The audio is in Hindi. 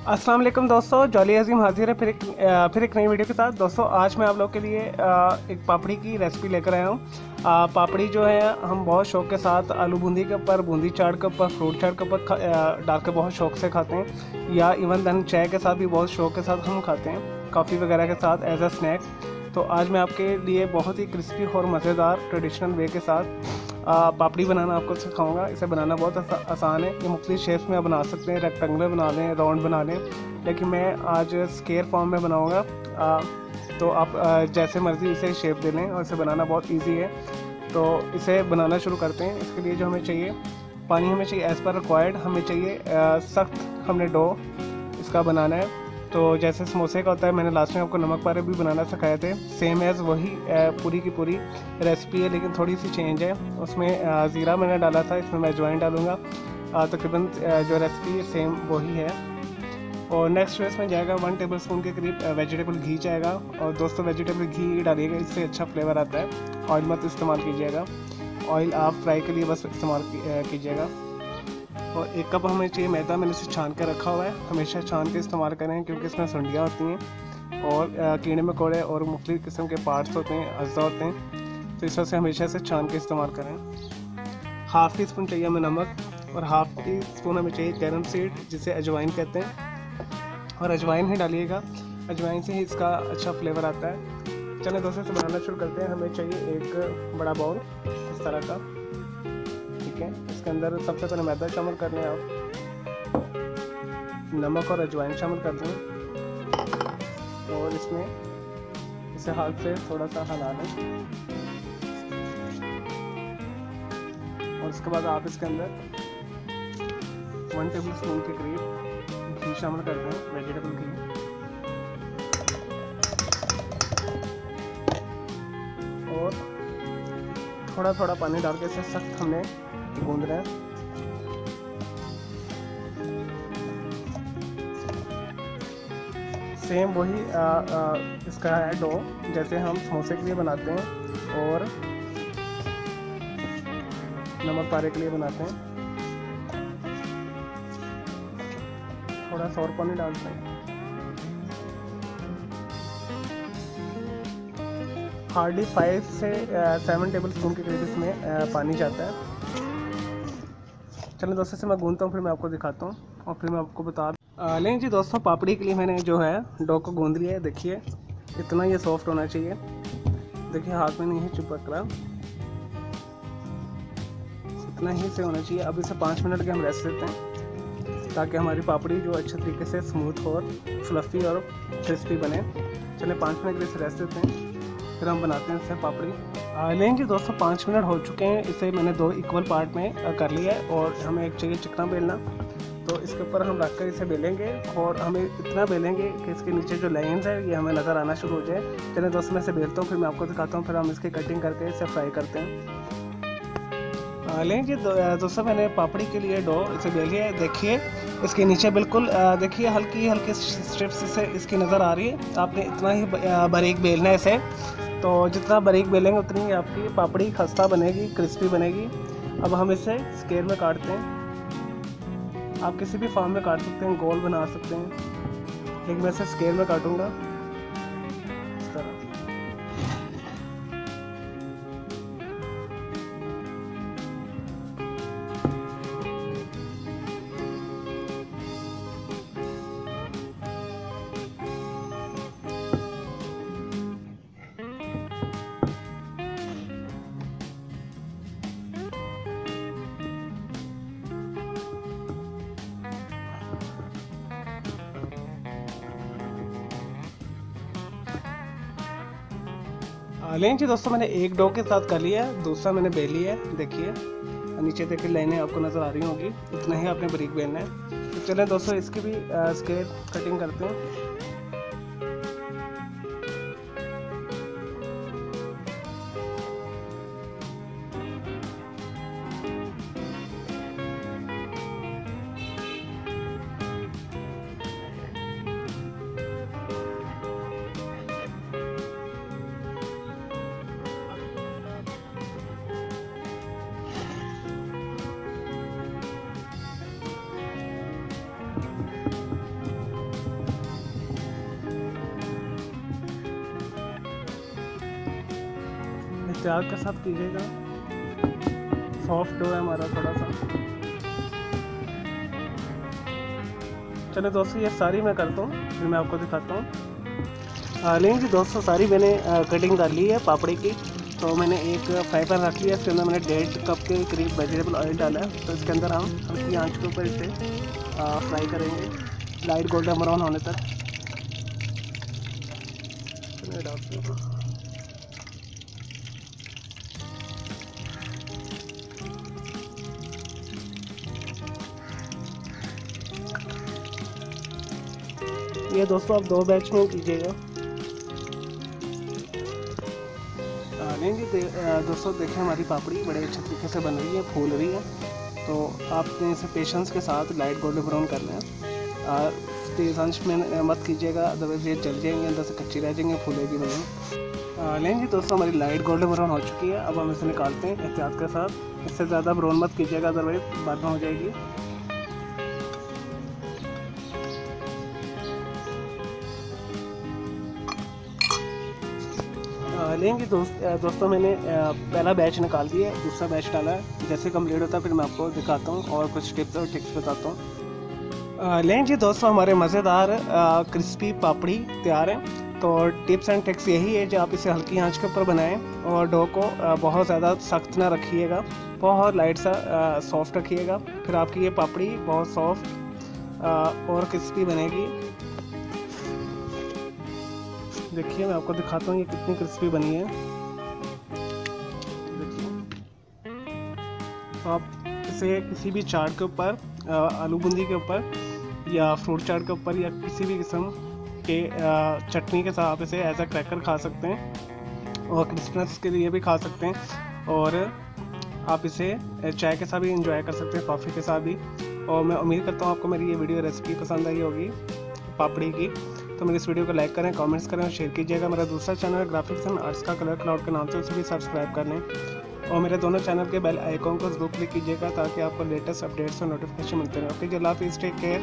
अस्सलाम वालेकुम दोस्तों, जॉली अजीम हाजिर है फिर एक नई वीडियो के साथ। दोस्तों आज मैं आप लोग के लिए एक पापड़ी की रेसिपी लेकर आया हूँ। पापड़ी जो है हम बहुत शौक़ के साथ आलू बूंदी के ऊपर, बूंदी चाट के ऊपर, फ्रूट चाट के ऊपर डाल के बहुत शौक़ से खाते हैं, या इवन देन चाय के साथ भी बहुत शौक़ के साथ हम खाते हैं, कॉफ़ी वगैरह के साथ एज अ स्नैक। तो आज मैं आपके लिए बहुत ही क्रिस्पी और मज़ेदार ट्रेडिशनल वे के साथ पापड़ी बनाना आपको सिखाऊंगा। इसे बनाना बहुत आसान है। ये मुख्तलिफ शेप्स में आप बना सकते हैं, रेक्टेंगुलर बना लें, राउंड बना लें, लेकिन मैं आज स्क्वायर फॉर्म में बनाऊंगा। तो आप जैसे मर्ज़ी इसे शेप दे लें और इसे बनाना बहुत इजी है। तो इसे बनाना शुरू करते हैं। इसके लिए जो हमें चाहिए, पानी हमें चाहिए एज़ पर रिक्वायर्ड। हमें चाहिए सख्त, हमने डो इसका बनाना है। तो जैसे समोसे का होता है, मैंने लास्ट में आपको नमक पारे भी बनाना सिखाए थे, सेम एज़ वही पूरी की पूरी रेसिपी है, लेकिन थोड़ी सी चेंज है। उसमें ज़ीरा मैंने डाला था, इसमें मैं अजवाइन डालूँगा। तकरीबन जो रेसिपी है सेम वही है। और नेक्स्ट जो इसमें जाएगा 1 टेबल स्पून के करीब वेजिटेबल घी जाएगा। और दोस्तों वेजिटेबल घी डालिएगा, इससे अच्छा फ्लेवर आता है। ऑयल मत इस्तेमाल कीजिएगा, ऑयल आप फ्राई के लिए बस इस्तेमाल कीजिएगा। और 1 कप हमें चाहिए मैदा, मैंने इसे छान के रखा हुआ है। हमेशा छान के इस्तेमाल करें क्योंकि इसमें सुंडियाँ होती हैं और कीड़े मकोड़े और मुख्तलिफ़ किस्म के पार्ट्स होते हैं, अज़्ज़ा होते हैं। तो इस वजह से हमेशा से छान के इस्तेमाल करें। हाफ़ टी स्पून चाहिए हमें नमक, और हाफ़ टी स्पून हमें चाहिए कैरम सीड, जिसे अजवाइन कहते हैं। और अजवाइन ही डालिएगा, अजवाइन से ही इसका अच्छा फ्लेवर आता है। चलिए दोस्तों इसे बनाना शुरू करते हैं। हमें चाहिए एक बड़ा बाउल इस तरह का, ठीक है। इसके अंदर सबसे पहले मैदा शामिल कर लें, आप नमक और अजवाइन शामिल कर दें, और इसमें इसे हाथ से थोड़ा सा हिला लें। और उसके बाद आप इसके अंदर 1 टेबल स्पून के करीब घी शामिल कर दें, वेजिटेबल घी। और थोड़ा थोड़ा पानी डाल के इसे सख्त हमने गूंदना है। सेम वही इसका है डो, जैसे हम समोसे के लिए बनाते हैं और नमक पारे के लिए बनाते हैं। थोड़ा सा और पानी डालते हैं। हार्डली 5 से 7 टेबल स्पून के करीब इसमें पानी जाता है। चलिए दोस्तों से मैं गूंदता हूँ, फिर मैं आपको दिखाता हूँ और फिर मैं आपको बता लें जी। दोस्तों पापड़ी के लिए मैंने जो है डो को गूंद लिया है। देखिए इतना ये सॉफ्ट होना चाहिए। देखिए हाथ में नहीं चिपक रहा, इतना ही से होना चाहिए। अब इसे 5 मिनट के हम रेस्ट देते हैं, ताकि हमारी पापड़ी जो अच्छे तरीके से स्मूथ और फ्लफ़ी और क्रिस्पी बने। चलिए 5 मिनट के लिए इसे रेस्ट देते हैं, फिर हम बनाते हैं इससे पापड़ी। लेंगे दोस्तों 5 मिनट हो चुके हैं। इसे मैंने 2 इक्वल पार्ट में कर लिया है, और हमें एक चाहिए चिकना बेलना। तो इसके ऊपर हम रख कर इसे बेलेंगे, और हमें इतना बेलेंगे कि इसके नीचे जो लाइन्स है ये हमें नज़र आना शुरू हो जाए। चलिए दोस्तों मैं इसे बेलता हूँ, फिर मैं आपको दिखाता हूँ, फिर हम इसकी कटिंग करके इसे फ्राई करते हैं। लेंगे दोस्तों मैंने पापड़ी के लिए डो इसे बेल लिया है। देखिए इसके नीचे बिल्कुल देखिए हल्की हल्की स्ट्रिप्स से इसकी नज़र आ रही है। आपने इतना ही बारीक बेलना है इसे। तो जितना बारीक बेलेंगे उतनी ही आपकी पापड़ी खस्ता बनेगी, क्रिस्पी बनेगी। अब हम इसे स्क्वायर में काटते हैं। आप किसी भी फॉर्म में काट सकते हैं, गोल बना सकते हैं, लेकिन मैं इसे स्क्वायर में काटूँगा इस तरह। लें जी दोस्तों मैंने एक डो के साथ कर लिया है, दूसरा मैंने बेल लिया है। देखिए नीचे देखिए लाइनें आपको नज़र आ रही होंगी, इतना ही आपने बारीक बेलना है। तो चलें दोस्तों इसकी भी स्क्वायर कटिंग करते हैं। एहतियात के साथ कीजिएगा, सॉफ्ट डो है हमारा थोड़ा सा। चलो दोस्तों ये सारी मैं करता हूँ, फिर मैं आपको दिखाता हूँ। लेकिन जी दोस्तों सारी मैंने कटिंग कर ली है पापड़ी की। तो मैंने एक फ्राई पैन रख लिया, इसके अंदर मैंने 1.5 कप के करीब वेजिटेबल ऑयल डाला है। तो इसके अंदर हम हल्की आंच के ऊपर इसे फ्राई करेंगे लाइट गोल्डन ब्राउन होने तक। ये दोस्तों आप 2 बैच में कीजिएगा। लेंगे दोस्तों देखें हमारी पापड़ी बड़े अच्छे तरीके से बन रही है, फूल रही है। तो आपने इसे पेशेंस के साथ लाइट गोल्डन ब्राउन करना है। तेज़ आंच में मत कीजिएगा, अदरवाइज ये जल जाएंगे, अंदर से कच्ची रह जाएंगे, फूलेगी नहीं। लेंगे दोस्तों हमारी लाइट गोल्डन ब्राउन हो चुकी है। अब हम इसे निकालते हैं एहतियात के साथ। इससे ज़्यादा ब्राउन मत कीजिएगा, अदरवाइज बाद में हो जाएगी। लेंगे दोस्तों मैंने पहला बैच निकाल दिया, दूसरा बैच डाला है। जैसे कंप्लीट होता है फिर मैं आपको दिखाता हूँ और कुछ टिप्स और ट्रिक्स बताता हूँ। लेंगे जी दोस्तों हमारे मज़ेदार क्रिस्पी पापड़ी तैयार है। तो टिप्स एंड ट्रिक्स यही है जो आप इसे हल्की आंच के ऊपर बनाएं और डो को बहुत ज़्यादा सख्त ना रखिएगा, बहुत लाइट सा सॉफ्ट रखिएगा। फिर आपकी ये पापड़ी बहुत सॉफ्ट और क्रिस्पी बनेगी। देखिए मैं आपको दिखाता हूँ ये कितनी क्रिस्पी बनी है। देखिए तो आप इसे किसी भी चाट के ऊपर, आलू बूंदी के ऊपर या फ्रूट चाट के ऊपर या किसी भी किस्म के चटनी के साथ आप इसे एज अ क्रैकर खा सकते हैं और क्रिस्पनेस के लिए भी खा सकते हैं। और आप इसे चाय के साथ भी इंजॉय कर सकते हैं, कॉफ़ी के साथ भी। और मैं उम्मीद करता हूँ आपको मेरी ये वीडियो रेसिपी पसंद आई होगी पापड़ी की। तो मेरे इस वीडियो को लाइक करें, कमेंट्स करें और शेयर कीजिएगा। मेरा दूसरा चैनल है ग्राफिक्स एंड आर्ट्स का कलर क्लाउड के नाम से, उसे भी सब्सक्राइब कर लें। और मेरे दोनों चैनल के बेल आइकॉन को जरूर क्लिक कीजिएगा ताकि आपको लेटेस्ट अपडेट्स और नोटिफिकेशन मिलते रहें। ओके, अल्लाह हाफिज़, टेक केयर।